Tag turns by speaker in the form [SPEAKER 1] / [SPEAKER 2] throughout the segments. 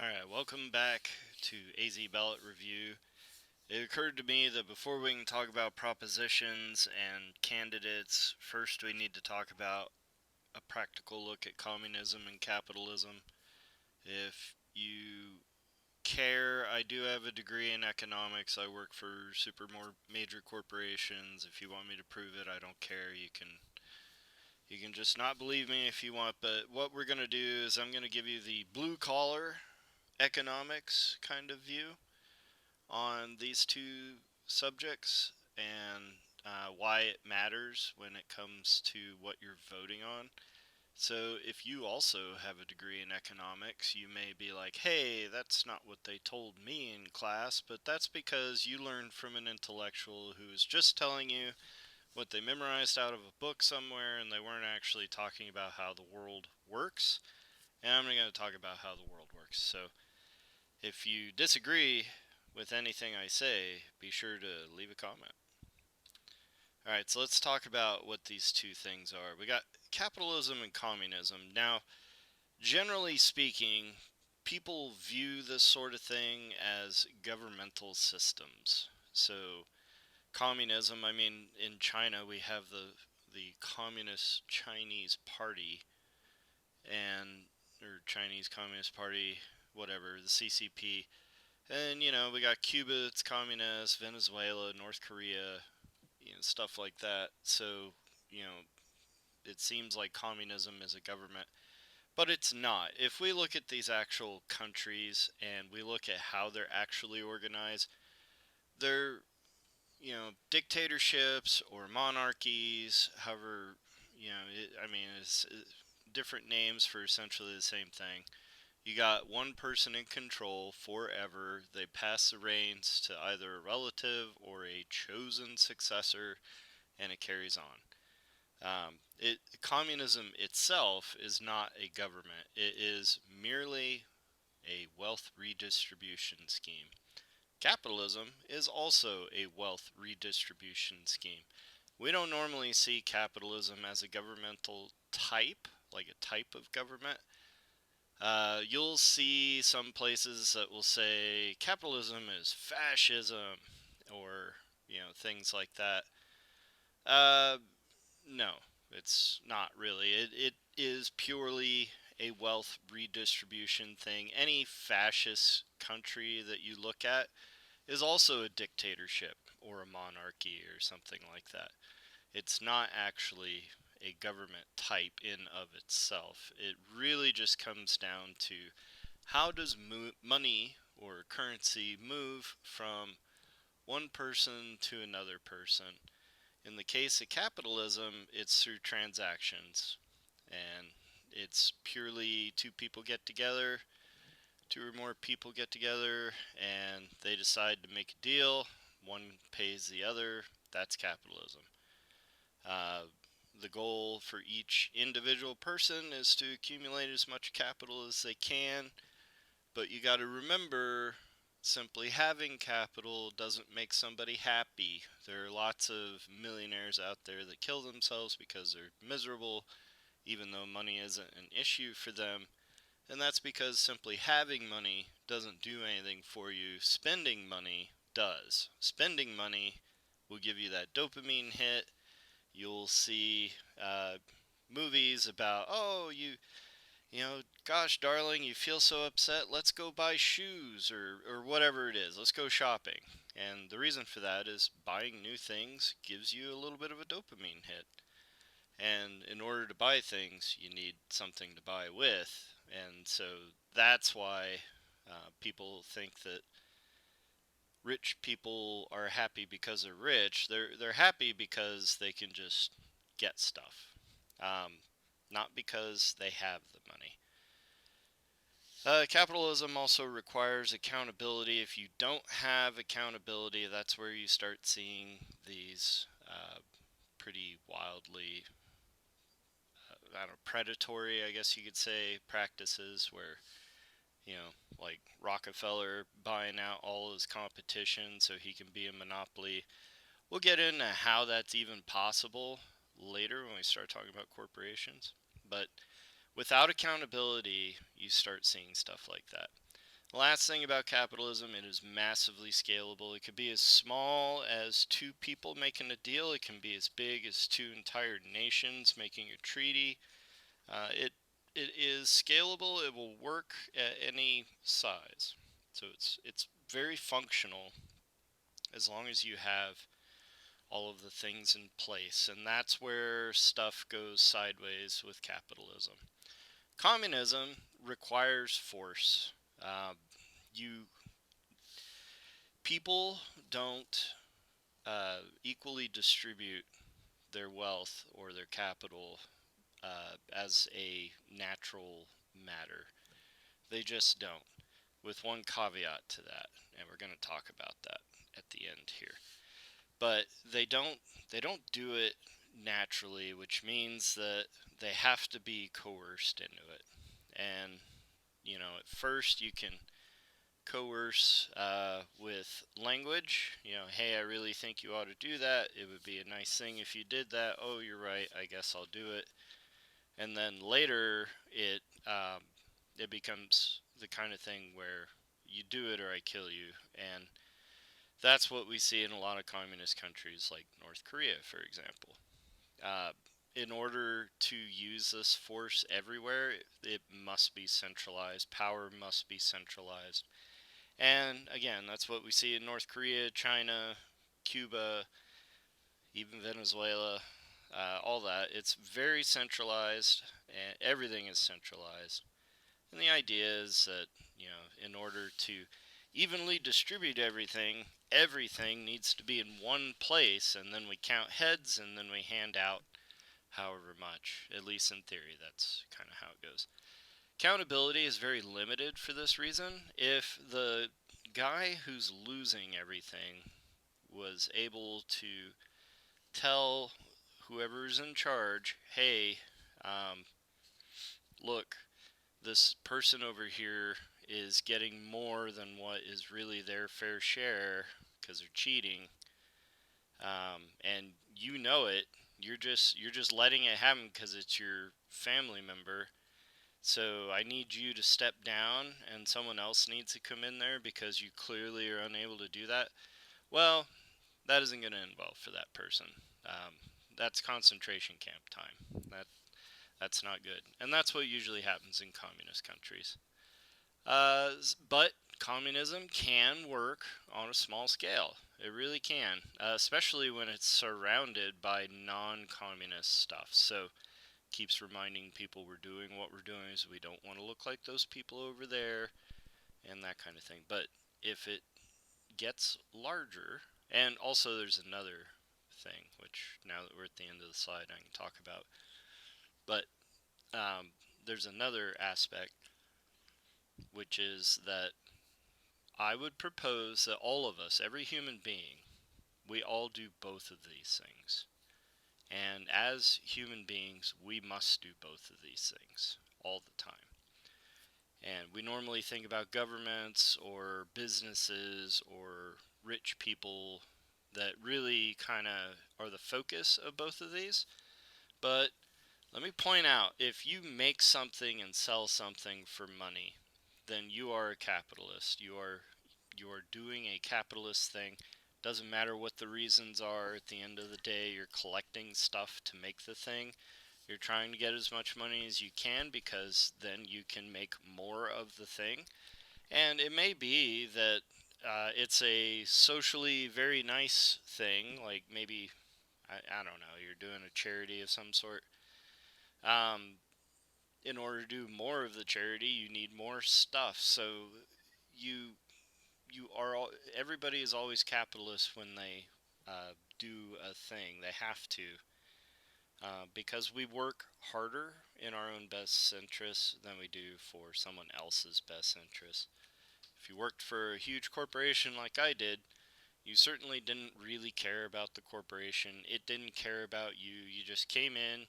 [SPEAKER 1] Alright, welcome back to AZ Ballot Review. It occurred to me that before we can talk about propositions and candidates, first we need to talk about a practical look at communism and capitalism. If you care, I do have a degree in economics. I work for more major corporations. If you want me to prove it, I don't care. You can just not believe me if you want, but what we're going to do is I'm going to give you the blue collar economics kind of view on these two subjects and why it matters when it comes to what you're voting on. So, if you also have a degree in economics, you may be like, hey, that's not what they told me in class, but that's because you learned from an intellectual who is just telling you what they memorized out of a book somewhere and they weren't actually talking about how the world works. And I'm going to talk about how the world works. So, if you disagree with anything I say, be sure to leave a comment. Alright, so let's talk about what these two things are. We got capitalism and communism. Now, generally speaking, people view this sort of thing as governmental systems. So, communism, I mean, in China we have the Communist Chinese Party and or Chinese Communist Party, whatever, the CCP. And we got Cuba, it's communist, Venezuela, North Korea, stuff like that. So, you know, it seems like communism is a government, but it's not. If we look at these actual countries and we look at how they're actually organized, they're, dictatorships or monarchies, however, it's different names for essentially the same thing. You got one person in control forever. They pass the reins to either a relative or a chosen successor, and it carries on. Communism itself is not a government. It is merely a wealth redistribution scheme. Capitalism is also a wealth redistribution scheme. We don't normally see capitalism as a governmental type, like a type of government. You'll see some places that will say capitalism is fascism or, things like that. Uh, no, it's not really. It is purely a wealth redistribution thing. Any fascist country that you look at is also a dictatorship or a monarchy or something like that. It's not actually a government type in of itself. It really just comes down to how does money or currency move from one person to another person. In the case of capitalism, it's through transactions, and it's purely two people get together, two or more people get together, and they decide to make a deal. One pays the other. That's capitalism. Uh, the goal for each individual person is to accumulate as much capital as they can, but you got to remember simply having capital doesn't make somebody happy. There are lots of millionaires out there that kill themselves because they're miserable, even though money isn't an issue for them. And that's because simply having money doesn't do anything for you. Spending money does. Spending money will give you that dopamine hit. You'll see movies about, oh, gosh, darling, you feel so upset. Let's go buy shoes or whatever it is. Let's go shopping. And the reason for that is buying new things gives you a little bit of a dopamine hit. And in order to buy things, you need something to buy with. And so that's why people think that rich people are happy because they're rich. They're happy because they can just get stuff, um, not because they have the money. Capitalism also requires accountability. If you don't have accountability, that's where you start seeing these pretty wildly, I don't know, predatory, I guess you could say, practices where, like Rockefeller buying out all his competition so he can be a monopoly. We'll get into how that's even possible later when we start talking about corporations. But without accountability, you start seeing stuff like that. Last thing about capitalism, it is massively scalable. It could be as small as two people making a deal. It can be as big as two entire nations making a treaty. It is scalable. It will work at any size. So it's very functional as long as you have all of the things in place, and that's where stuff goes sideways with capitalism. Communism requires force. Uh, you People don't equally distribute their wealth or their capital as a natural matter. They just don't. With one caveat to that, and we're going to talk about that at the end here. But they don't do it naturally, which means that they have to be coerced into it. And at first you can coerce with language. Hey, I really think you ought to do that. It would be a nice thing if you did that. Oh, you're right. I guess I'll do it. And then later, it becomes the kind of thing where you do it or I kill you. And that's what we see in a lot of communist countries like North Korea, for example. Uh, in order to use this force everywhere, it must be centralized. Power must be centralized. And again, that's what we see in North Korea, China, Cuba, even Venezuela, all that. It's very centralized, and everything is centralized. And the idea is that, in order to evenly distribute everything, everything needs to be in one place, and then we count heads, and then we hand out however much. At least in theory, that's kind of how it goes. Accountability is very limited for this reason. If the guy who's losing everything was able to tell whoever's in charge, hey, um, look, this person over here is getting more than what is really their fair share because they're cheating, and you know it. You're just letting it happen because it's your family member. So I need you to step down, and someone else needs to come in there because you clearly are unable to do that. Well, that isn't going to end well for that person. Um, that's concentration camp time. That's not good, and that's what usually happens in communist countries. But communism can work on a small scale. It really can, especially when it's surrounded by non-communist stuff. So keeps reminding people we're doing what we're doing, so we don't want to look like those people over there, and that kind of thing. But if it gets larger, and also there's another thing, which now that we're at the end of the slide, I can talk about. But there's another aspect, which is that I would propose that all of us, every human being, we all do both of these things. And as human beings, we must do both of these things all the time. And we normally think about governments or businesses or rich people that really kind of are the focus of both of these. But let me point out, if you make something and sell something for money, then you are a capitalist. You are doing a capitalist thing. Doesn't matter what the reasons are. At the end of the day, you're collecting stuff to make the thing. You're trying to get as much money as you can because then you can make more of the thing. And it may be that it's a socially very nice thing, like maybe, I don't know, you're doing a charity of some sort. Um, in order to do more of the charity, you need more stuff. So you you are all, everybody is always capitalist when they do a thing. They have to, because we work harder in our own best interest than we do for someone else's best interest. If you worked for a huge corporation like I did, you certainly didn't really care about the corporation. It didn't care about you. You just came in.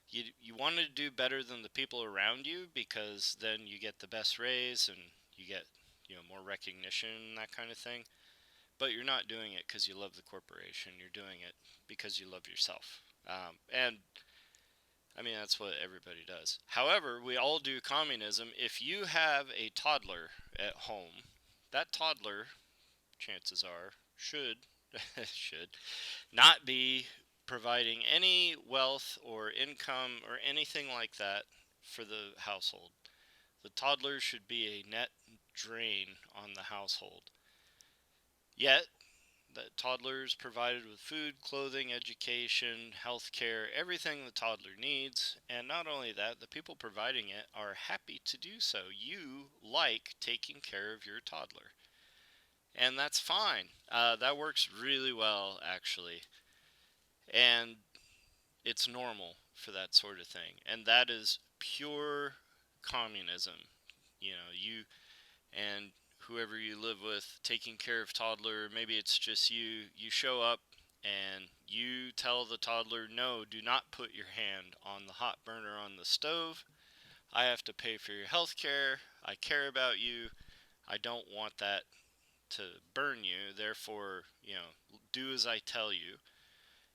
[SPEAKER 1] You wanted to do better than the people around you because then you get the best raise and you get more recognition and that kind of thing. But you're not doing it because you love the corporation. You're doing it because you love yourself. And I mean, that's what everybody does. However, we all do communism. If you have a toddler at home, that toddler, chances are, should not be providing any wealth or income or anything like that for the household. The toddler should be a net drain on the household. Yet, the toddler is provided with food, clothing, education, health care, everything the toddler needs. And not only that, the people providing it are happy to do so. You like taking care of your toddler. And that's fine. That works really well, actually. And it's normal for that sort of thing. And that is pure communism. You know, you and whoever you live with taking care of toddler, maybe it's just you show up and you tell the toddler, no, do not put your hand on the hot burner on the stove. I have to pay for your health care. I care about you. I don't want that to burn you. Therefore, do as I tell you.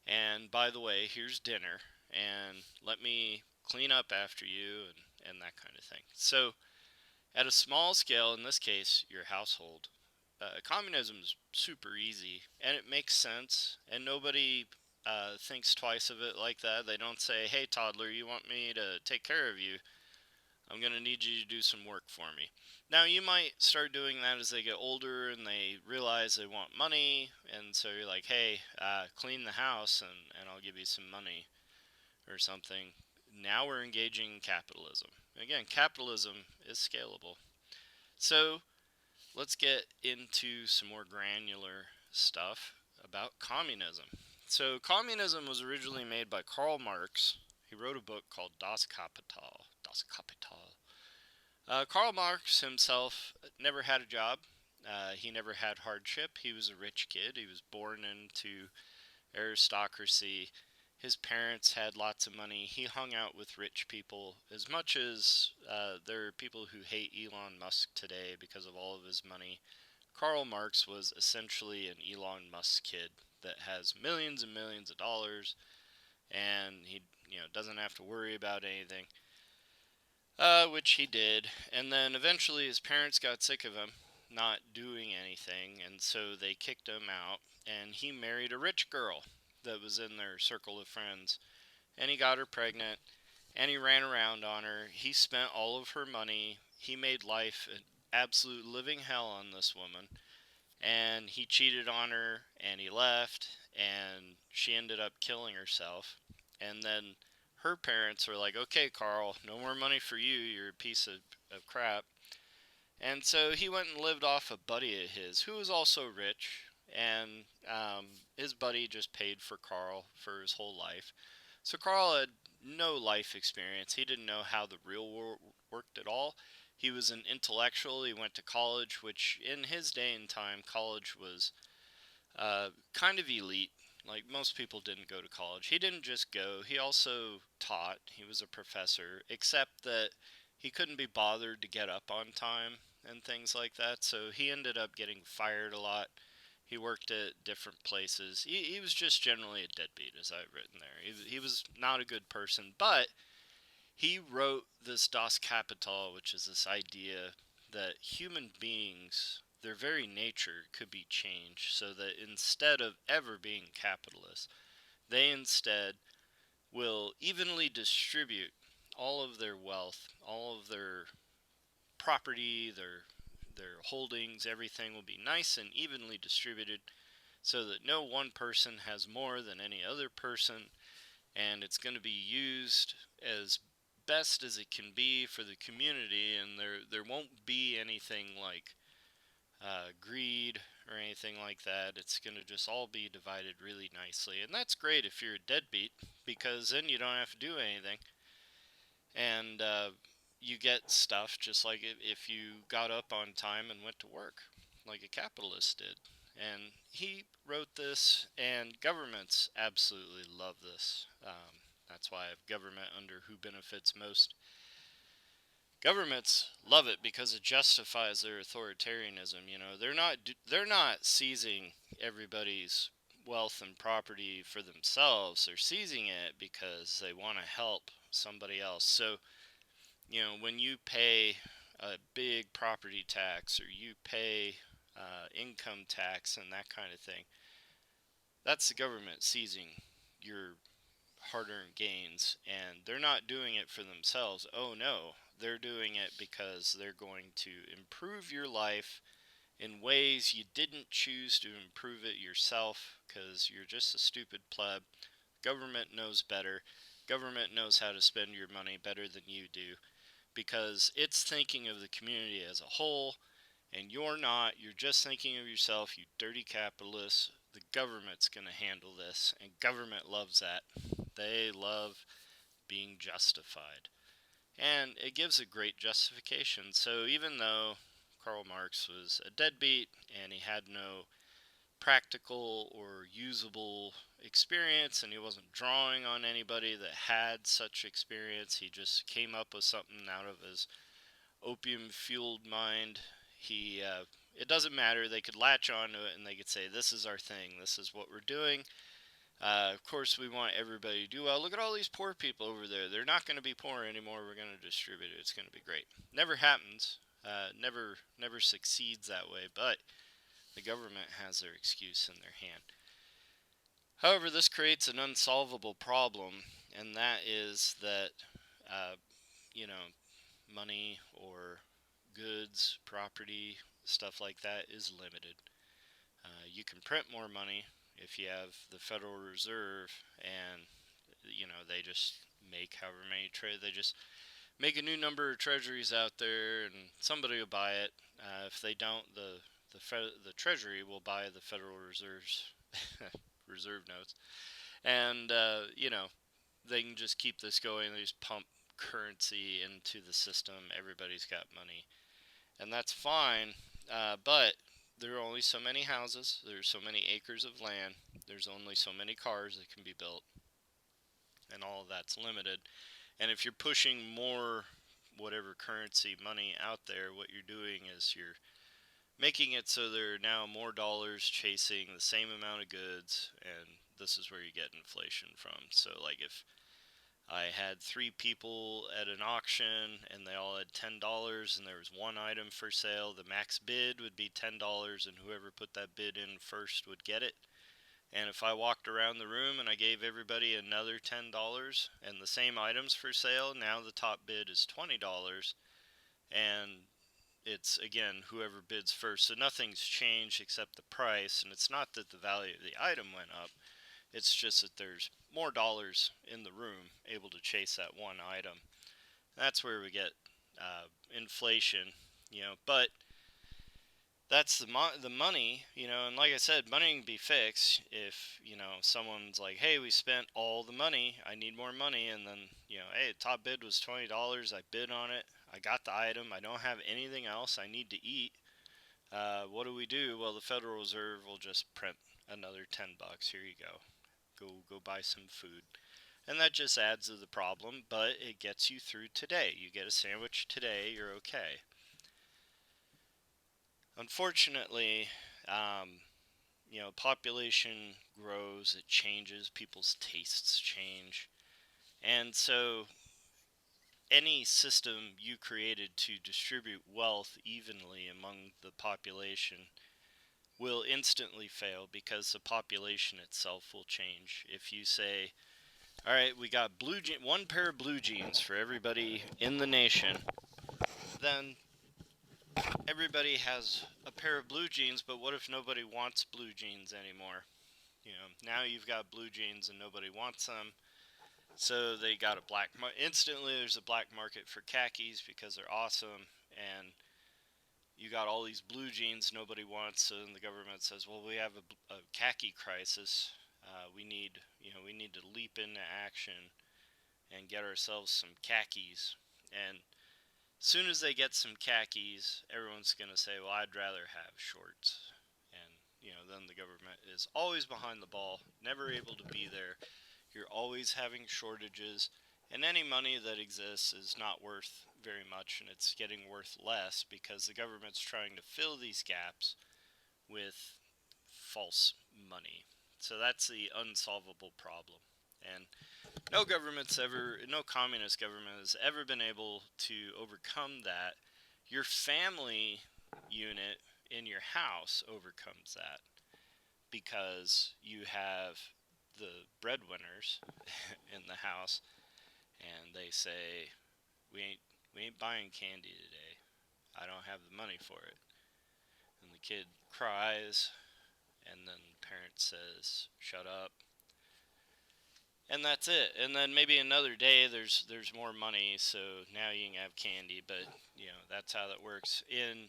[SPEAKER 1] And by the way, here's dinner, and let me clean up after you, and that kind of thing. So at a small scale, in this case, your household, communism is super easy and it makes sense, and nobody thinks twice of it like that. They don't say, hey, toddler, you want me to take care of you? I'm going to need you to do some work for me. Now, you might start doing that as they get older and they realize they want money, and so you're like, hey, clean the house and I'll give you some money or something. Now we're engaging in capitalism. Again, capitalism is scalable. So let's get into some more granular stuff about communism. So, communism was originally made by Karl Marx. He wrote a book called Das Kapital. Das Kapital. Karl Marx himself never had a job. He never had hardship. He was a rich kid. He was born into aristocracy. His parents had lots of money. He hung out with rich people. As much as there are people who hate Elon Musk today because of all of his money, Karl Marx was essentially an Elon Musk kid that has millions and millions of dollars, and he doesn't have to worry about anything, which he did. And then eventually his parents got sick of him not doing anything, and so they kicked him out, and he married a rich girl that was in their circle of friends, and he got her pregnant, and he ran around on her. He spent all of her money. He made life an absolute living hell on this woman, and he cheated on her, and he left, and she ended up killing herself. And then her parents were like, okay, Carl, no more money for you. You're a piece of crap. And so he went and lived off a buddy of his who was also rich, and his buddy just paid for Carl for his whole life. So Carl had no life experience. He didn't know how the real world worked at all. He was an intellectual. He went to college, which in his day and time, college was kind of elite. Like, most people didn't go to college. He didn't just go, he also taught. He was a professor, except that he couldn't be bothered to get up on time and things like that. So he ended up getting fired a lot. He worked at different places. He was just generally a deadbeat, as I've written there. He was not a good person, but he wrote this Das Kapital, which is this idea that human beings, their very nature, could be changed so that instead of ever being capitalists, they instead will evenly distribute all of their wealth, all of their property, their holdings, everything will be nice and evenly distributed so that no one person has more than any other person, and it's going to be used as best as it can be for the community, and there won't be anything like greed or anything like that. It's going to just all be divided really nicely, and that's great if you're a deadbeat, because then you don't have to do anything, and you get stuff just like if you got up on time and went to work like a capitalist did. And he wrote this, and governments absolutely love this. That's why I have government under who benefits most. Governments love it because it justifies their authoritarianism. They're not seizing everybody's wealth and property for themselves. They're seizing it because they want to help somebody else. So, when you pay a big property tax or you pay income tax and that kind of thing, that's the government seizing your hard-earned gains, and they're not doing it for themselves. Oh no, they're doing it because they're going to improve your life in ways you didn't choose to improve it yourself because you're just a stupid pleb. Government knows better. Government knows how to spend your money better than you do because it's thinking of the community as a whole, and you're not. You're just thinking of yourself, you dirty capitalists. The government's going to handle this, and government loves that. They love being justified. And it gives a great justification. So even though Karl Marx was a deadbeat and he had no practical or usable experience and he wasn't drawing on anybody that had such experience, he just came up with something out of his opium fueled mind. It doesn't matter. They could latch onto it and they could say, "This is our thing. This is what we're doing." Of course, we want everybody to do well. Look at all these poor people over there. They're not going to be poor anymore. We're going to distribute it. It's going to be great. Never happens. Never succeeds that way. But the government has their excuse in their hand. However, this creates an unsolvable problem, and that is that uh, you know money or goods, property, stuff like that is limited. You can print more money if you have the Federal Reserve, and they just make however many they just make a new number of treasuries out there, and somebody will buy it. If they don't, the Treasury will buy the Federal Reserve's reserve notes, and they can just keep this going. They just pump currency into the system. Everybody's got money, and that's fine. But there are only so many houses. There's so many acres of land. There's only so many cars that can be built, and all of that's limited. And if you're pushing more whatever currency money out there, what you're doing is you're making it so there are now more dollars chasing the same amount of goods, and this is where you get inflation from. So, like, if I had three people at an auction and they all had $10 and there was one item for sale, the max bid would be $10, and whoever put that bid in first would get it. And if I walked around the room and I gave everybody another $10 and the same items for sale, now the top bid is $20, and it's again whoever bids first. So nothing's changed except the price, and it's not that the value of the item went up. It's just that there's more dollars in the room able to chase that one item. That's where we get inflation, But that's the money, And like I said, money can be fixed if someone's like, "Hey, we spent all the money. I need more money." And then "Hey, top bid was $20. I bid on it. I got the item. I don't have anything else. I need to eat. What do we do?" Well, the Federal Reserve will just print another $10. Here you go. Go buy some food. And that just adds to the problem, but it gets you through today. You get a sandwich today, you're okay. Unfortunately, population grows, it changes, people's tastes change. And so any system you created to distribute wealth evenly among the population will instantly fail because the population itself will change. If you say, "All right, we got one pair of blue jeans for everybody in the nation," then everybody has a pair of blue jeans, but what if nobody wants blue jeans anymore? Now you've got blue jeans and nobody wants them. So they got a instantly there's a black market for khakis because they're awesome, and you got all these blue jeans nobody wants. So then the government says, "Well, we have a khaki crisis. We need to leap into action and get ourselves some khakis." And as soon as they get some khakis, everyone's going to say, "Well, I'd rather have shorts." And, then the government is always behind the ball, never able to be there. You're always having shortages, and any money that exists is not worth very much, and it's getting worth less because the government's trying to fill these gaps with false money. So that's the unsolvable problem. And no communist government has ever been able to overcome that. Your family unit in your house overcomes that because you have the breadwinners in the house, and they say, we ain't buying candy today. I don't have the money for it. And the kid cries, and then the parent says, shut up. And that's it. And then maybe another day there's more money, so now you can have candy. But that's how that works. In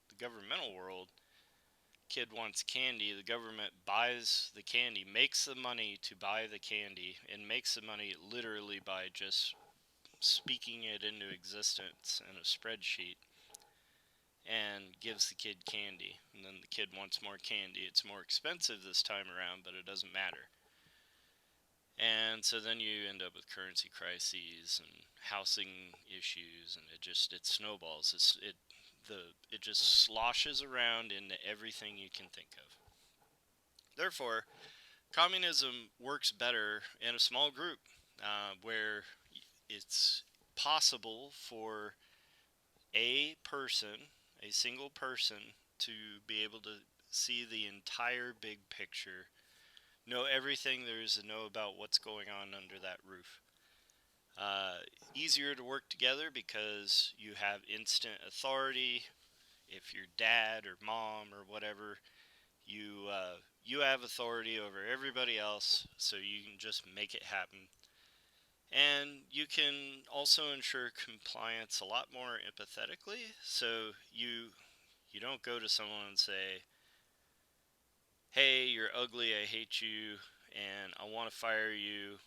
[SPEAKER 1] the governmental world, kid wants candy. The government buys the candy, makes the money to buy the candy, and makes the money literally by just speaking it into existence in a spreadsheet, and gives the kid candy. And then the kid wants more candy. It's more expensive this time around, but it doesn't matter. And so then you end up with currency crises and housing issues, and it snowballs. It just sloshes around into everything you can think of. Therefore, communism works better in a small group, where it's possible for a person, a single person, to be able to see the entire big picture, know everything there is to know about what's going on under that roof. Easier to work together because you have instant authority. If your dad or mom or whatever, you have authority over everybody else, so you can just make it happen. And you can also ensure compliance a lot more empathetically. So you don't go to someone and say, hey, you're ugly, I hate you, and I want to fire you,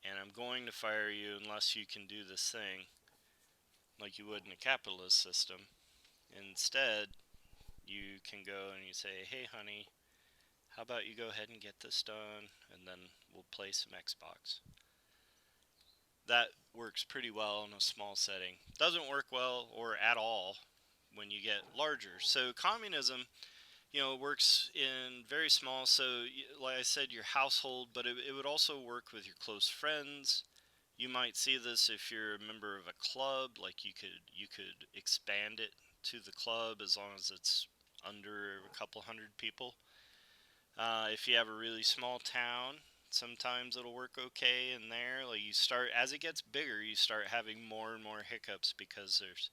[SPEAKER 1] and I'm going to fire you unless you can do this thing, like you would in a capitalist system. Instead, you can go and you say, hey, honey, how about you go ahead and get this done, and then we'll play some Xbox. That works pretty well in a small setting. Doesn't work well or at all when you get larger. So communism, works in very small. So, like I said, your household, but it would also work with your close friends. You might see this if you're a member of a club. Like you could expand it to the club as long as it's under a couple hundred people. If you have a really small town, sometimes it'll work okay in there. Like as it gets bigger, you start having more and more hiccups because there's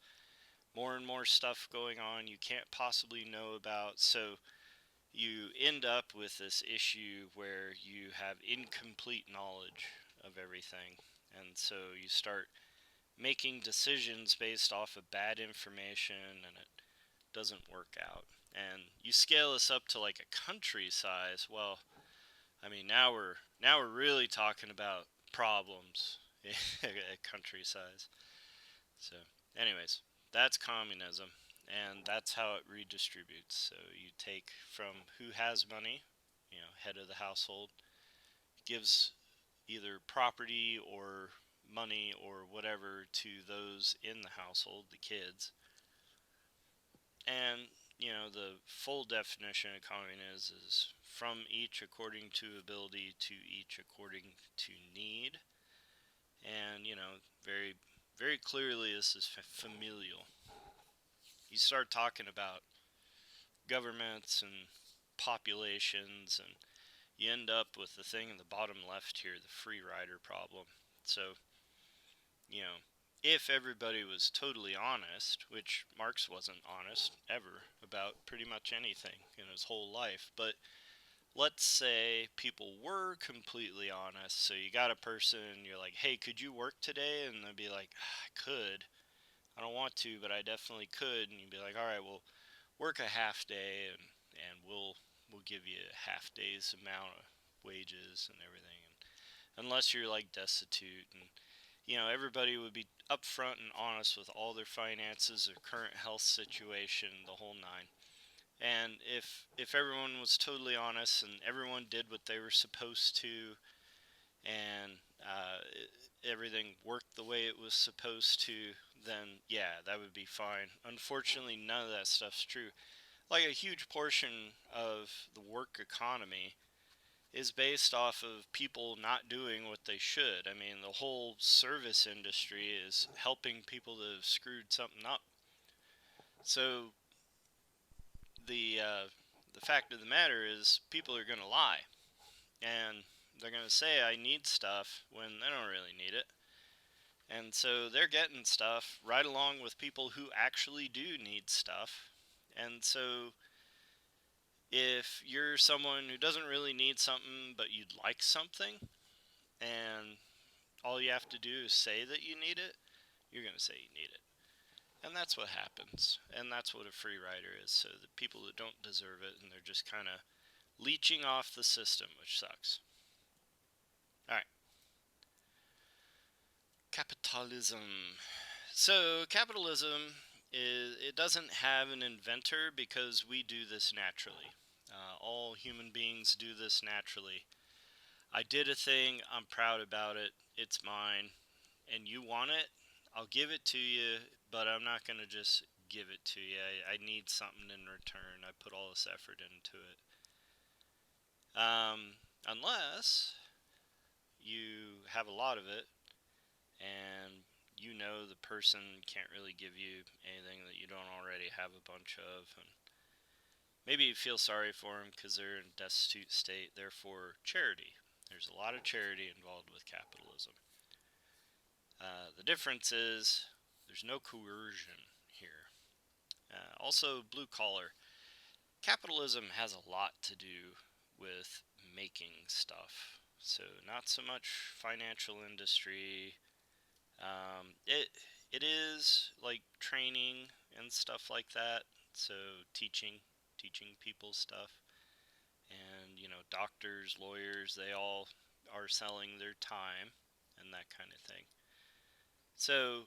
[SPEAKER 1] more and more stuff going on you can't possibly know about. So you end up with this issue where you have incomplete knowledge of everything. And so you start making decisions based off of bad information, and it doesn't work out. And you scale this up to like a country size. Well, I mean, now we're really talking about problems at country size. So, anyways, that's communism, and that's how it redistributes. So you take from who has money, head of the household, gives either property or money or whatever to those in the household, the kids. And the full definition of communism is from each according to ability to each according to need. And very very clearly this is familial. You start talking about governments and populations, and you end up with the thing in the bottom left here, the free rider problem. So, you know, if everybody was totally honest, which Marx wasn't honest ever about pretty much anything in his whole life, but let's say people were completely honest. So you got a person, you're like, hey, could you work today? And they'd be like, I could. I don't want to, but I definitely could. And you'd be like, all right, well, work a half day, and we'll give you a half day's amount of wages and everything. And unless you're like destitute, and everybody would be upfront and honest with all their finances, their current health situation, the whole nine. And if everyone was totally honest and everyone did what they were supposed to, and everything worked the way it was supposed to, then yeah, that would be fine. Unfortunately, none of that stuff's true. Like a huge portion of the work economy is based off of people not doing what they should. I mean, the whole service industry is helping people that have screwed something up. So the fact of the matter is, people are going to lie, and they're going to say I need stuff when they don't really need it. And so they're getting stuff right along with people who actually do need stuff. And so if you're someone who doesn't really need something but you'd like something, and all you have to do is say that you need it, you're going to say you need it. And that's what happens. And that's what a free rider is. So the people that don't deserve it, and they're just kind of leeching off the system, which sucks. All right. Capitalism. So capitalism it doesn't have an inventor because we do this naturally. All human beings do this naturally. I did a thing, I'm proud about it, it's mine, and you want it, I'll give it to you, but I'm not going to just give it to you. I need something in return. I put all this effort into it. Unless you have a lot of it and you know the person can't really give you anything that you don't already have a bunch of, and maybe you feel sorry for them because they're in a destitute state. Therefore, charity. There's a lot of charity involved with capitalism. The difference is there's no coercion here. Also, blue collar. Capitalism has a lot to do with making stuff. So, not so much financial industry. It is like training and stuff like that. So, teaching people stuff. And, doctors, lawyers, they all are selling their time and that kind of thing. So,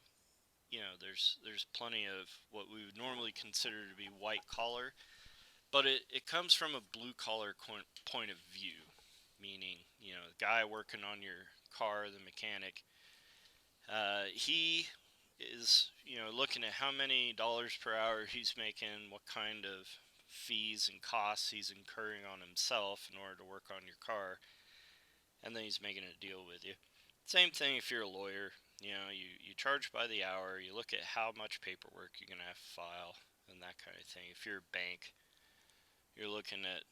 [SPEAKER 1] there's plenty of what we would normally consider to be white collar, but it comes from a blue collar point of view, meaning, the guy working on your car, the mechanic, he is, looking at how many dollars per hour he's making, what kind of fees and costs he's incurring on himself in order to work on your car, and then he's making a deal with you. Same thing if you're a lawyer. You charge by the hour, you look at how much paperwork you're going to have to file, and that kind of thing. If you're a bank, you're looking at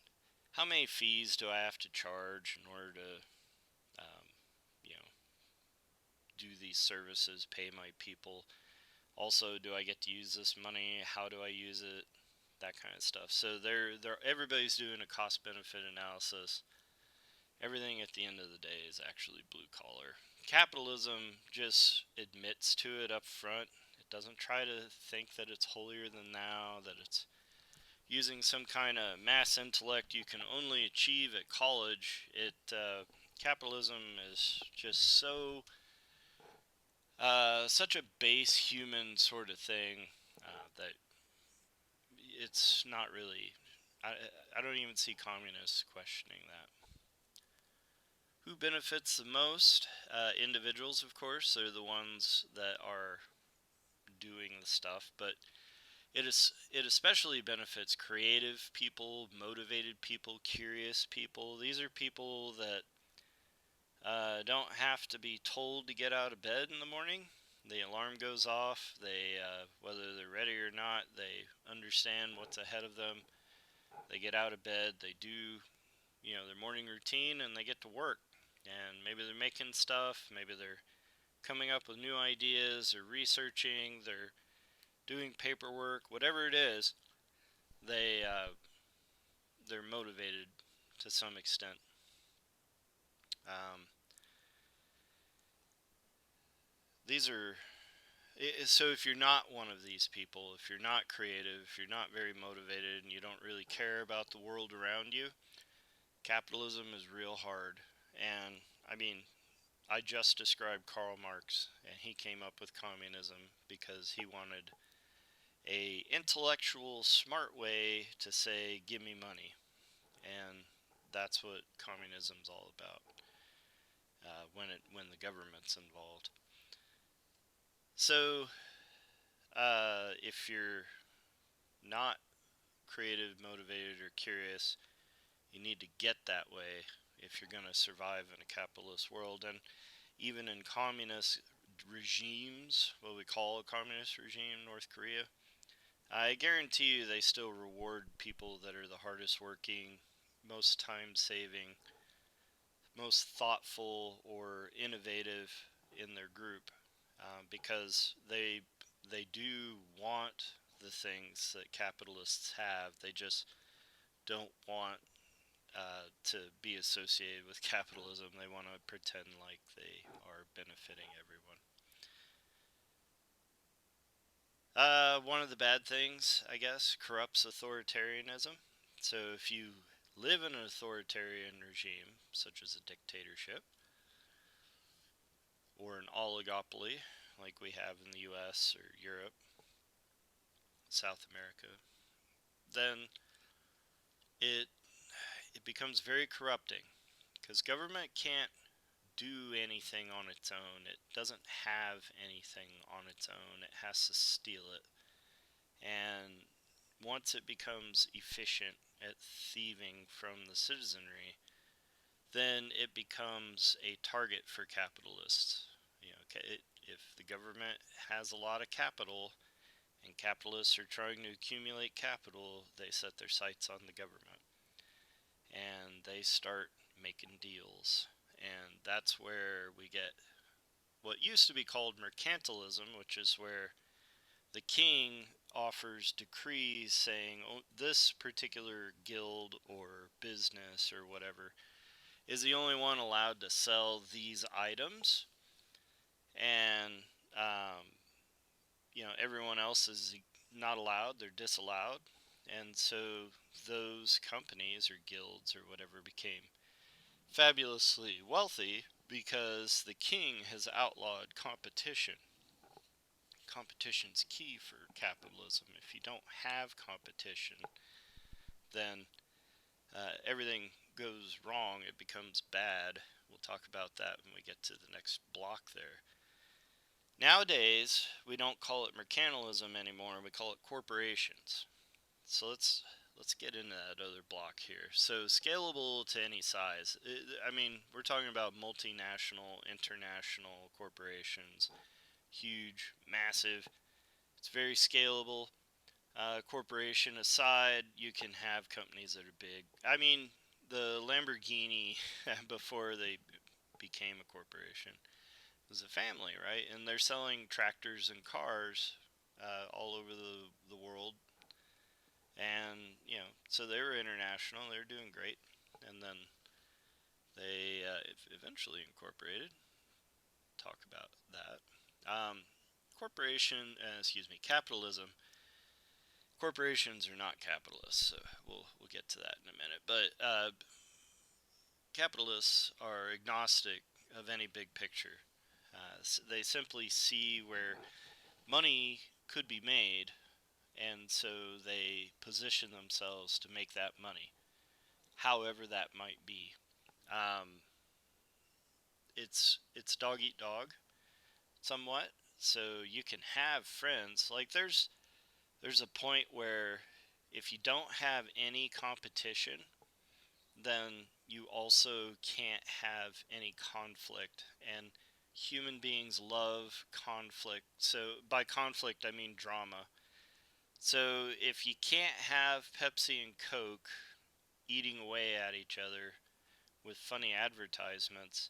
[SPEAKER 1] how many fees do I have to charge in order to, um, you know, do these services, pay my people. Also, do I get to use this money? How do I use it? That kind of stuff. So everybody's doing a cost-benefit analysis. Everything at the end of the day is actually blue collar. Capitalism just admits to it up front. It doesn't try to think that it's holier than thou, that it's using some kind of mass intellect you can only achieve at college. Capitalism is just such a base human sort of thing that it's not really. I don't even see communists questioning that. Who benefits the most? Individuals, of course. They're the ones that are doing the stuff, but it especially benefits creative people, motivated people, curious people. These are people that don't have to be told to get out of bed in the morning. The alarm goes off. Whether they're ready or not, they understand what's ahead of them. They get out of bed. They do, their morning routine, and they get to work. And maybe they're making stuff. Maybe they're coming up with new ideas. They're researching. They're doing paperwork. Whatever it is, they're motivated to some extent. Um, these are So if you're not one of these people, if you're not creative, if you're not very motivated, and you don't really care about the world around you, capitalism is real hard. And I mean, I just described Karl Marx, and he came up with communism because he wanted a intellectual, smart way to say, "Give me money," and that's what communism's all about. When the government's involved. So if you're not creative, motivated, or curious, you need to get that way if you're going to survive in a capitalist world. And even in communist regimes, what we call a communist regime, North Korea, I guarantee you they still reward people that are the hardest working, most time saving, most thoughtful or innovative in their group, because they do want the things that capitalists have. They just don't want to be associated with capitalism. They want to pretend like they are benefiting everyone. One of the bad things, I guess, corrupts authoritarianism. So if you live in an authoritarian regime, such as a dictatorship or an oligopoly, like we have in the US or Europe, South America, then it it becomes very corrupting because government can't do anything on its own. It doesn't have anything on its own. It has to steal it. And once it becomes efficient at thieving from the citizenry, then it becomes a target for capitalists. If the government has a lot of capital and capitalists are trying to accumulate capital, they set their sights on the government and they start making deals. And that's where we get what used to be called mercantilism, which is where the king offers decrees saying, oh, this particular guild or business or whatever is the only one allowed to sell these items, and um, everyone else is not allowed. They're disallowed, and so those companies or guilds or whatever became fabulously wealthy because the king has outlawed competition. Competition's key for capitalism. If you don't have competition, then everything goes wrong. It becomes bad. We'll talk about that when we get to the next block there. Nowadays, we don't call it mercantilism anymore. We call it corporations. So let's get into that other block here. So scalable to any size. I mean, we're talking about multinational, international corporations. Huge, massive. It's very scalable. Corporation aside, you can have companies that are big. I mean, the Lamborghini, before they became a corporation, was a family, right? And they're selling tractors and cars all over the world. And, so they were international. They were doing great. And then they eventually incorporated. Talk about that. Capitalism. Corporations are not capitalists, so we'll get to that in a minute. But capitalists are agnostic of any big picture. They simply see where money could be made, and so they position themselves to make that money, however that might be. Um, it's dog eat dog, somewhat. So you can have friends. Like there's a point where if you don't have any competition, then you also can't have any conflict. And human beings love conflict. So by conflict, I mean drama. So if you can't have Pepsi and Coke eating away at each other with funny advertisements,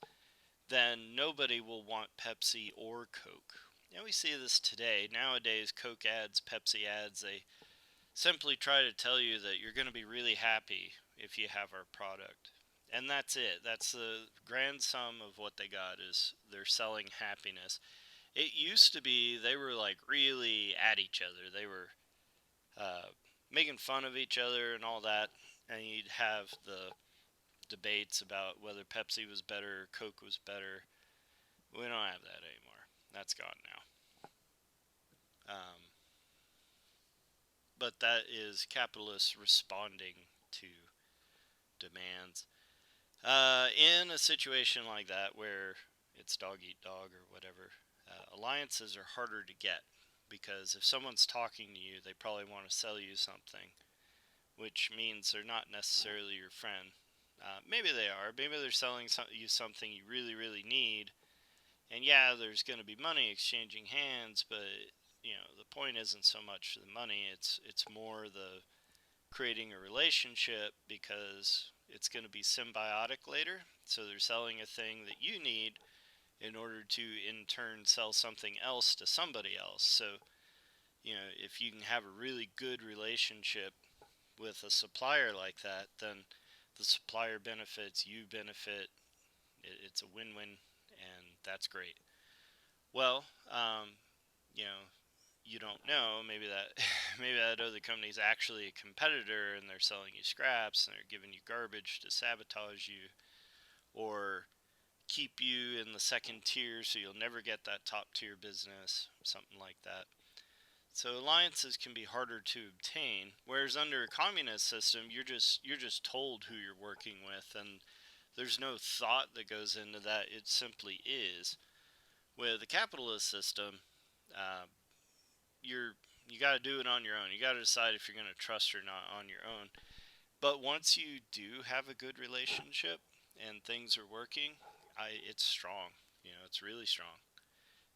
[SPEAKER 1] then nobody will want Pepsi or Coke. And we see this today. Nowadays, Coke ads, Pepsi ads, they simply try to tell you that you're going to be really happy if you have our product. And that's it. That's the grand sum of what they got, is they're selling happiness. It used to be they were like really at each other. They were making fun of each other and all that. And you'd have the debates about whether Pepsi was better or Coke was better. We don't have that anymore. That's gone now. But that is capitalists responding to demands. In a situation like that where it's dog eat dog or whatever, alliances are harder to get because if someone's talking to you, they probably want to sell you something, which means they're not necessarily your friend. Maybe they are. Maybe they're selling you something you really, really need. And yeah, there's going to be money exchanging hands, but the point isn't so much the money. It's more the creating a relationship, because it's going to be symbiotic later. So they're selling a thing that you need in order to in turn sell something else to somebody else. So, if you can have a really good relationship with a supplier like that, then the supplier benefits, you benefit. It's a win-win, and that's great. Well, you know, you don't know. Maybe that maybe that other company is actually a competitor, and they're selling you scraps, and they're giving you garbage to sabotage you, or keep you in the second tier so you'll never get that top tier business, something like that. So alliances can be harder to obtain, whereas under a communist system, you're just told who you're working with, and there's no thought that goes into that. It simply is. With a capitalist system, uh, you're you got to do it on your own. You got to decide if you're going to trust or not on your own. But once you do have a good relationship and things are working, it's strong. It's really strong,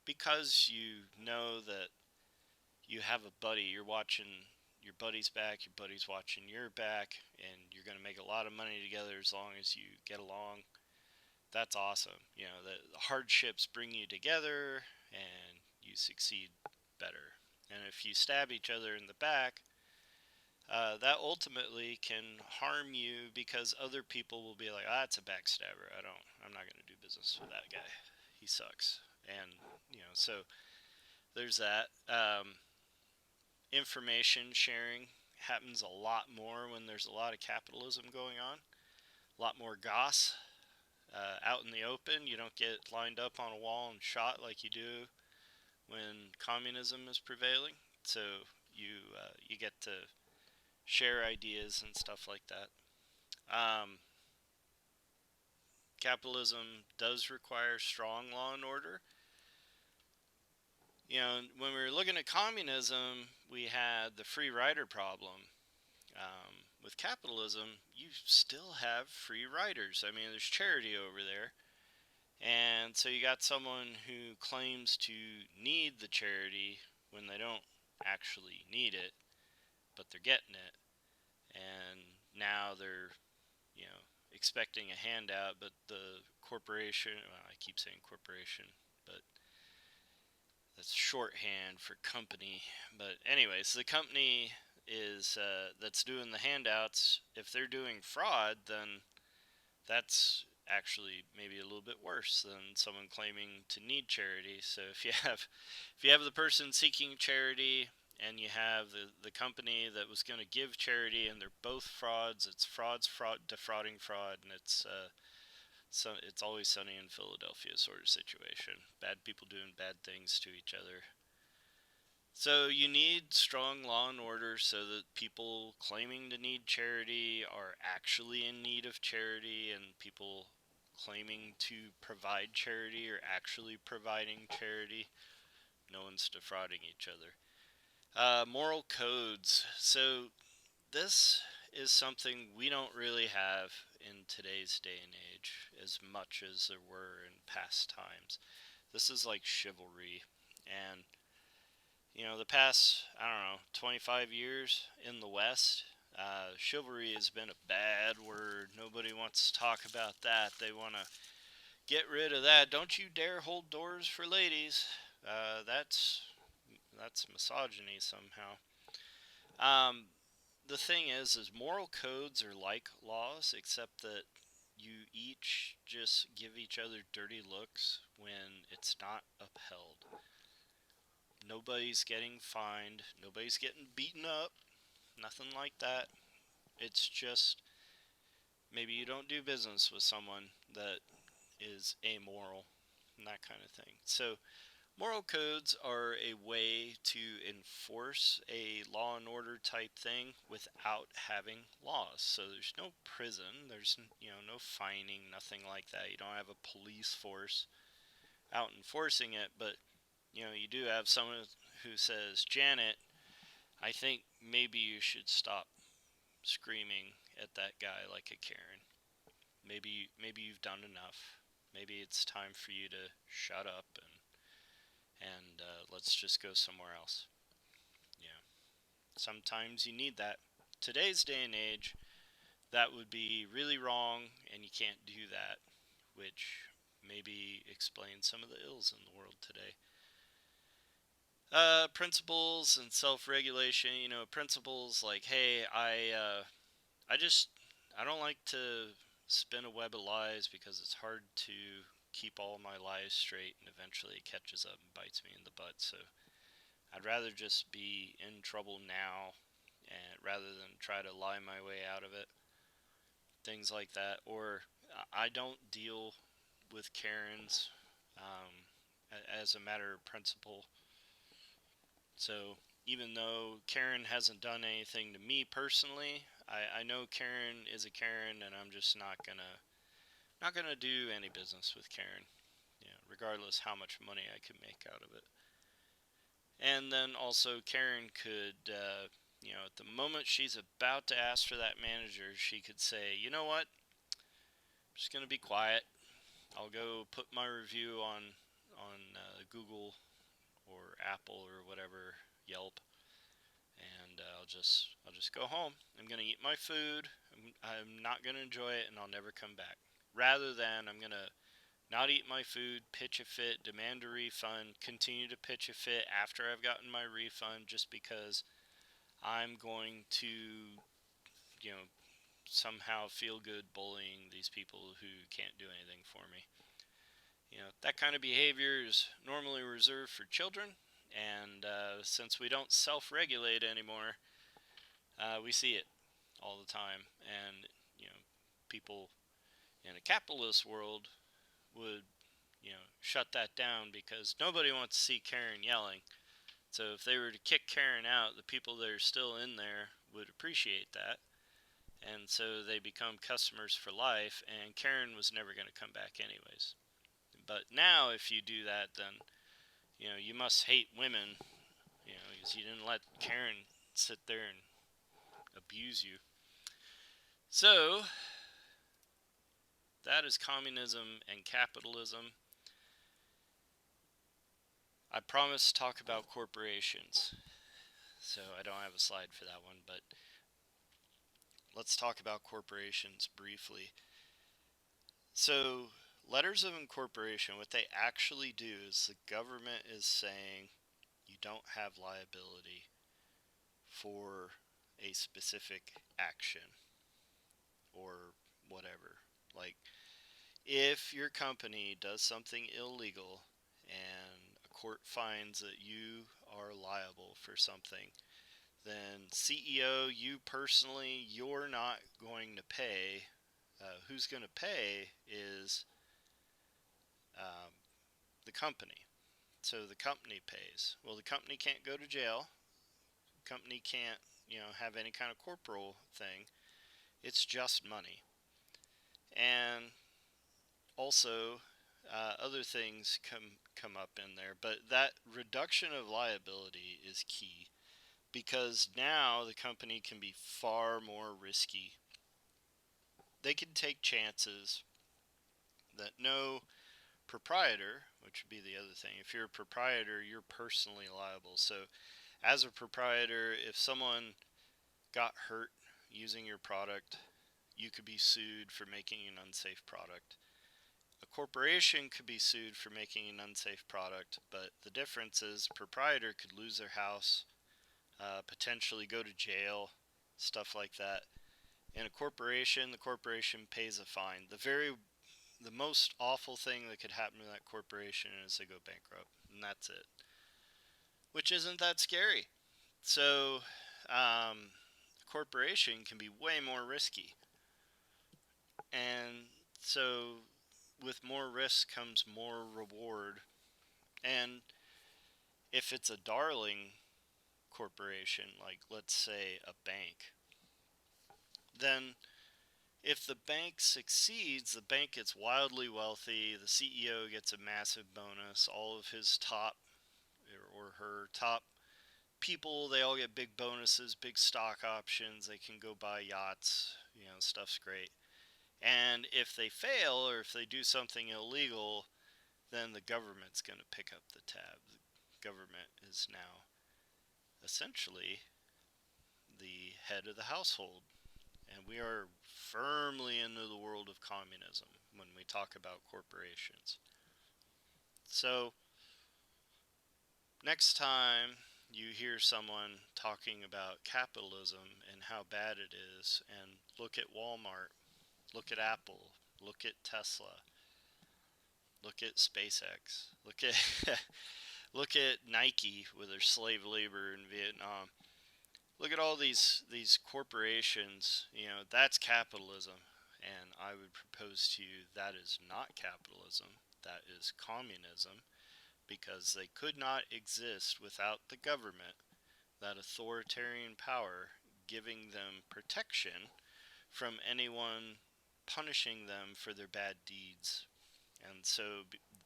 [SPEAKER 1] because you know that you have a buddy. You're watching your buddy's back. Your buddy's watching your back, and you're going to make a lot of money together as long as you get along. That's awesome. The hardships bring you together, and you succeed better. And if you stab each other in the back, that ultimately can harm you, because other people will be like, "Ah, it's a backstabber. I'm not going to do business with that guy. He sucks." And so there's that. Information sharing happens a lot more when there's a lot of capitalism going on. A lot more goss out in the open. You don't get lined up on a wall and shot like you do when communism is prevailing. So you get to share ideas and stuff like that. Um, Capitalism does require strong law and order. When we were looking at communism, we had the free rider problem. With capitalism, you still have free riders. I mean, there's charity over there. And so you got someone who claims to need the charity when they don't actually need it, but they're getting it. And now they're, you know, expecting a handout, but the corporation, well, I keep saying corporation, but that's shorthand for company. But anyways, the company is that's doing the handouts. If they're doing fraud, then that's actually maybe a little bit worse than someone claiming to need charity. So if you have the person seeking charity, and you have the company that was going to give charity, and they're both frauds, it's fraud defrauding fraud, and it's always sunny in Philadelphia sort of situation. Bad people doing bad things to each other. So you need strong law and order so that people claiming to need charity are actually in need of charity, and people claiming to provide charity are actually providing charity. No one's defrauding each other. Moral codes. So this is something we don't really have in today's day and age as much as there were in past times. This is like chivalry. And the past, I don't know, 25 years in the West, chivalry has been a bad word. Nobody wants to talk about that. They want to get rid of that. Don't you dare hold doors for ladies. That's misogyny somehow. Um, the thing is moral codes are like laws, except that you each just give each other dirty looks when it's not upheld. Nobody's getting fined. Nobody's getting beaten up. Nothing like that. It's just maybe you don't do business with someone that is amoral and that kind of thing. So, moral codes are a way to enforce a law and order type thing without having laws. So there's no prison, there's no fining, nothing like that. You don't have a police force out enforcing it, but you do have someone who says, "Janet, I think maybe you should stop screaming at that guy like a Karen." maybe you've done enough. Maybe it's time for you to shut up and let's just go somewhere else. Yeah. Sometimes you need that. Today's day and age, that would be really wrong, and you can't do that, which maybe explains some of the ills in the world today. Principles and self-regulation. Principles like, hey, I just I don't like to spin a web of lies because it's hard to keep all my lies straight, and eventually it catches up and bites me in the butt. So I'd rather just be in trouble now, and rather than try to lie my way out of it. Things like that. Or I don't deal with Karens as a matter of principle. So even though Karen hasn't done anything to me personally, I know Karen is a Karen, and I'm just not gonna do any business with Karen, regardless how much money I could make out of it. And then also Karen could, at the moment she's about to ask for that manager, she could say, you know what, I'm just gonna be quiet. I'll go put my review on Google or Apple or whatever, Yelp, and I'll just go home. I'm gonna eat my food. I'm not gonna enjoy it, and I'll never come back. Rather than I'm gonna not eat my food, pitch a fit, demand a refund, continue to pitch a fit after I've gotten my refund, just because I'm going to, somehow feel good bullying these people who can't do anything for me. That kind of behavior is normally reserved for children, and since we don't self-regulate anymore, we see it all the time. And people in a capitalist world would shut that down because nobody wants to see Karen yelling. So if they were to kick Karen out, the people that are still in there would appreciate that, and so they become customers for life, and Karen was never going to come back anyways. But now if you do that, then you must hate women, because you didn't let Karen sit there and abuse you. So that is communism and capitalism. I promised to talk about corporations, so I don't have a slide for that one, but let's talk about corporations briefly. So letters of incorporation, what they actually do is the government is saying you don't have liability for a specific action or whatever. Like, if your company does something illegal and a court finds that you are liable for something, then CEO, you personally, you're not going to pay. Who's going to pay is um, the company. So the company pays. Well, the company can't go to jail. The company can't, have any kind of corporal thing. It's just money. And also, other things come up in there, but that reduction of liability is key because now the company can be far more risky. They can take chances that no proprietor, which would be the other thing. If you're a proprietor, you're personally liable. So as a proprietor, if someone got hurt using your product, you could be sued for making an unsafe product. A corporation could be sued for making an unsafe product, but the difference is a proprietor could lose their house, potentially go to jail, stuff like that. In a corporation, the corporation pays a fine. The most awful thing that could happen to that corporation is they go bankrupt, and that's it. Which isn't that scary. So, a corporation can be way more risky. And so, with more risk comes more reward. And if it's a darling corporation, like let's say a bank, then if the bank succeeds, the bank gets wildly wealthy, the CEO gets a massive bonus, all of his top or her top people, they all get big bonuses, big stock options, they can go buy yachts, stuff's great. And if they fail or if they do something illegal, then the government's going to pick up the tab. The government is now essentially the head of the household. And we are firmly into the world of communism when we talk about corporations. So, next time you hear someone talking about capitalism and how bad it is, and look at Walmart, look at Apple, look at Tesla, look at SpaceX, look at look at Nike with their slave labor in Vietnam. Look at all these corporations, that's capitalism. And I would propose to you that is not capitalism, that is communism, because they could not exist without the government, that authoritarian power giving them protection from anyone punishing them for their bad deeds. And so,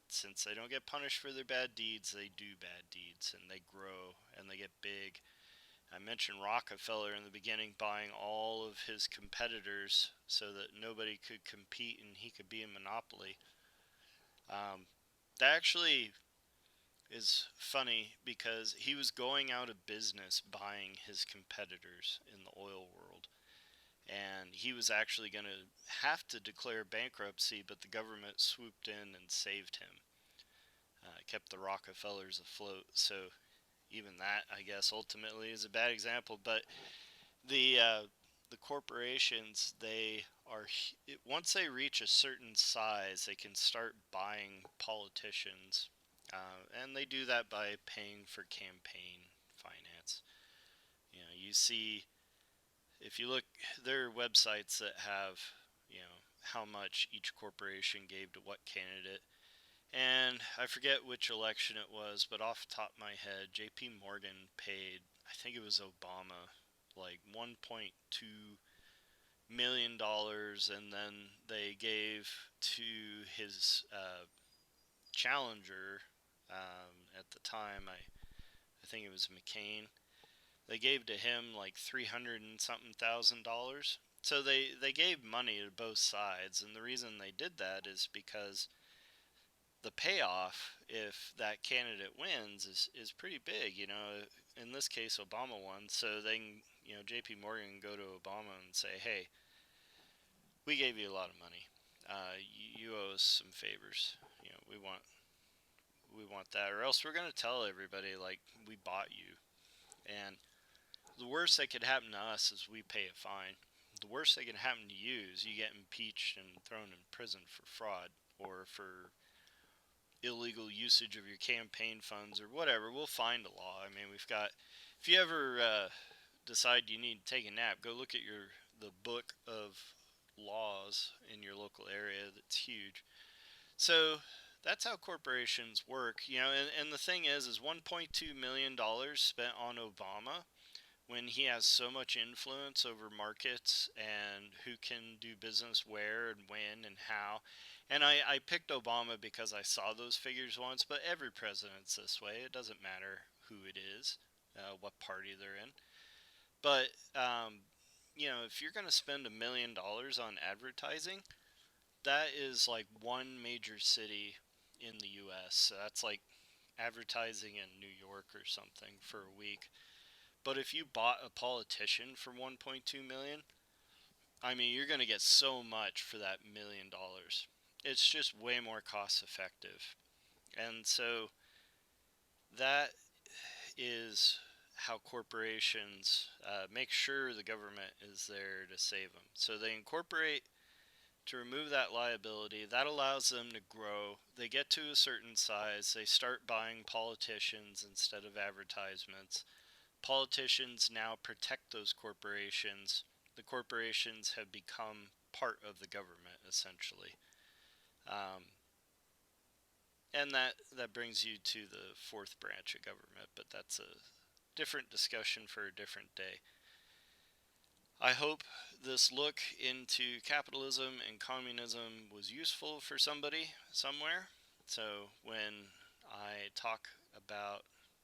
[SPEAKER 1] since they don't get punished for their bad deeds, they do bad deeds and they grow and they get big. I mentioned Rockefeller in the beginning buying all of his competitors so that nobody could compete and he could be a monopoly. Um, that actually is funny because he was going out of business buying his competitors in the oil world. And he was actually going to have to declare bankruptcy, but the government swooped in and saved him. Kept the Rockefellers afloat. So even that, I guess, ultimately is a bad example. But the corporations, they are, once they reach a certain size, they can start buying politicians, and they do that by paying for campaign finance. You see, if you look, there are websites that have, how much each corporation gave to what candidate. And I forget which election it was, but off the top of my head, J.P. Morgan paid, I think it was Obama, like $1.2 million, and then they gave to his challenger at the time. I think it was McCain. They gave to him like 300 and something $1,000. So they gave money to both sides, and the reason they did that is because the payoff, if that candidate wins, is pretty big. In this case, Obama won, so they can, J.P. Morgan can go to Obama and say, "Hey, we gave you a lot of money. You owe us some favors. We want that, or else we're gonna tell everybody like we bought you." And the worst that could happen to us is we pay a fine. The worst that can happen to you is you get impeached and thrown in prison for fraud or for illegal usage of your campaign funds or whatever. We'll find a law. I mean, we've got. If you ever decide you need to take a nap, go look at the book of laws in your local area. That's huge. So that's how corporations work, and the thing is $1.2 million spent on Obama when he has so much influence over markets and who can do business where and when and how. And I picked Obama because I saw those figures once, but every president's this way. It doesn't matter who it is, what party they're in. But, if you're going to spend $1 million on advertising, that is like one major city in the U.S. So that's like advertising in New York or something for a week. But if you bought a politician for 1.2 million, I mean, you're going to get so much for that $1 million. It's just way more cost effective. And so that is how corporations make sure the government is there to save them. So they incorporate to remove that liability. That allows them to grow. They get to a certain size. They start buying politicians instead of advertisements. Politicians now protect those corporations. The corporations have become part of the government, essentially. Um, and that brings you to the fourth branch of government, but that's a different discussion for a different day. I hope this look into capitalism and communism was useful for somebody somewhere. So when I talk about,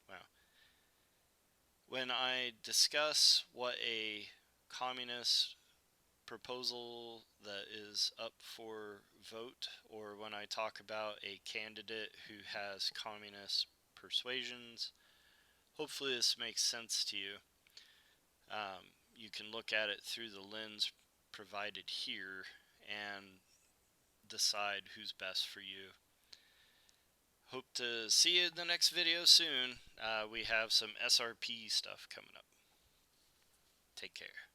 [SPEAKER 1] well, when I discuss what a communist proposal that is up for vote, or when I talk about a candidate who has communist persuasions. Hopefully this makes sense to you. You can look at it through the lens provided here and decide who's best for you. Hope to see you in the next video soon. We have some SRP stuff coming up. Take care.